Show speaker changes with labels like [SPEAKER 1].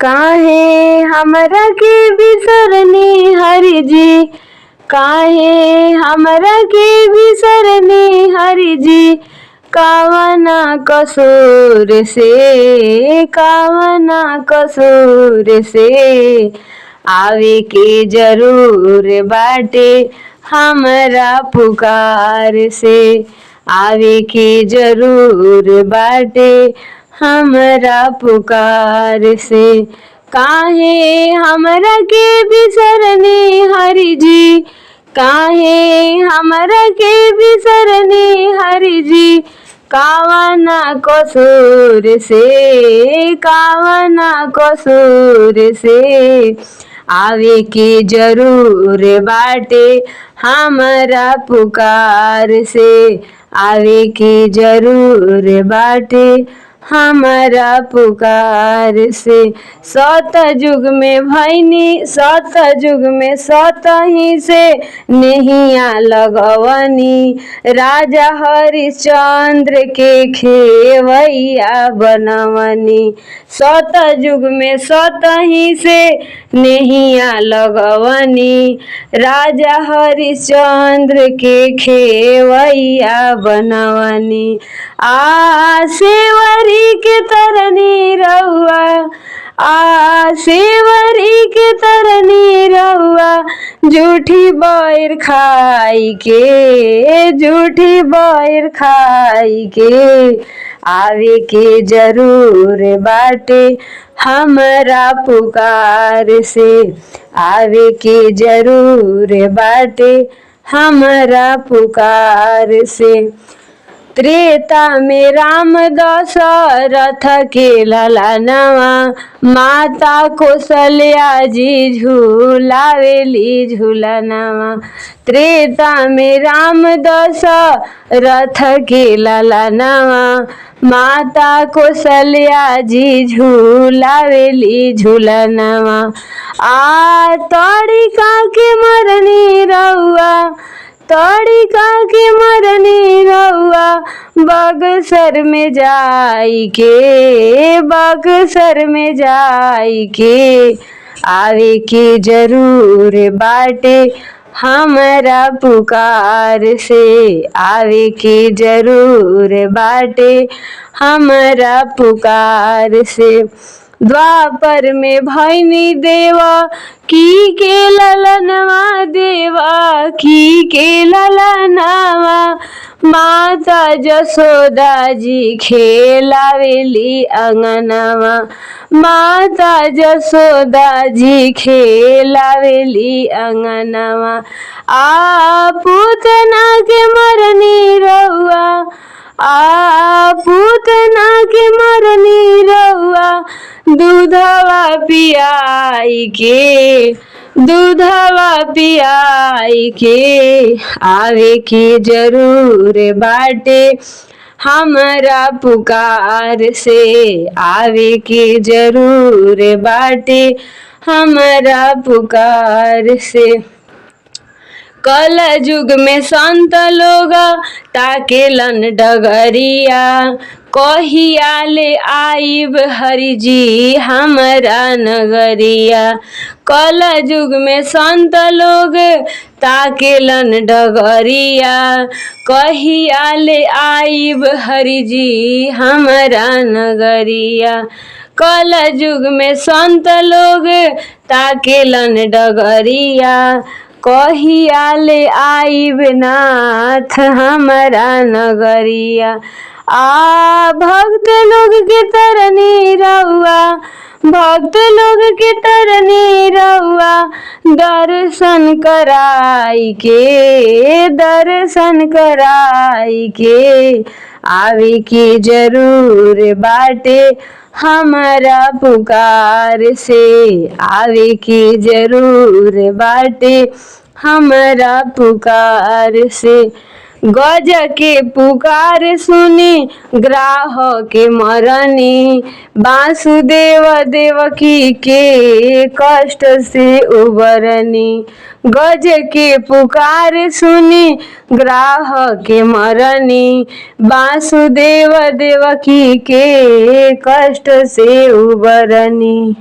[SPEAKER 1] काहे हमरा के बिसरनी हरि जी, काहे हमरा के बिसरनी हरि जी, कावना कसूर से, कावना कसूर से, आवे के जरूर बाटे हमरा पुकार से, आवे के जरूर बाटे हमरा पुकार से। काहे हमरा के बिसरनी हरि जी, काहे हमरा के बिसरनी हरि जी, कावना कसूर से, कावना कसूर से, आवे के जरूर बाटे हमरा पुकार से, आवे के जरूर बाटे हमरा पुकार से। सतयुग में भैनी, सतयुग में सतही से नेहिया लगवनी, राजा हरिश्चंद्र के खेवैया बनवनी। सतयुग में सतही से नेहिया लगवनी, राजा हरिश्चंद्र के खेवैया बनवनी। सेवरी के तरनी रउआ, सेवरी के तरनी रउआ, झूठी बैर खाई के, झूठी बैर खाई के, आवे के जरूर बाटे हमरा पुकार से, आवे के जरूर बाटे हमरा पुकार से। त्रेता में राम दशरथ के ललनवा, माता कौशल्या जी झूलावेली झूलनवा। त्रेता में राम दशरथ के ललनवा, माता कौशल्या जी झूलावेली झूलनवा। तड़िका के मरनी रउआ, तड़िका के मरनी रउआ, बक्सर में जाई के, बक्सर में जाई के, आवे के जरूर बाटे हमरा पुकार से, आवे के जरूर बाटे हमरा पुकार से। द्वापर में भैनी देवा की के ललनवा, देवा की के ललनवा, माता जसोदा जी खेलावेली अंगनवा, माता जसोदा जी खेलावेली अंगनवा। पूतना के मरनी रउआ, पूतना के मरनी रउआ, दूधवा पियाई के, दूधवा पियाई के, आवे के जरूर बाटे हमरा पुकार से, आवे के जरूर बाटे हमरा पुकार से। कल युग में संत लोग ताकेलन डगरिया, कहिया ले आइब हरि जी हमरा नगरिया। कल युग में संत लोग ताकेलन डगरिया, कहिया ले आइब हरि जी हमरा नगरिया। कल युग में संत लोग ताकेलन डगरिया, कहिया ले आइब नाथ हमरा नगरिया। भक्त लोग के तरनी रउआ, भक्त लोग के तरनी रउआ, दर्शन कराई के, दर्शन कराई के, आवे के जरूर बाटे हमरा पुकार से, आवे के जरूर बाटे हमरा पुकार से। गज के पुकार सुनी ग्राह के मरनी, वासुदेव देवकी के कष्ट से उबरनी। गज के पुकार सुनी ग्राह के मरनी, वासुदेव देवकी के कष्ट से उबरनी।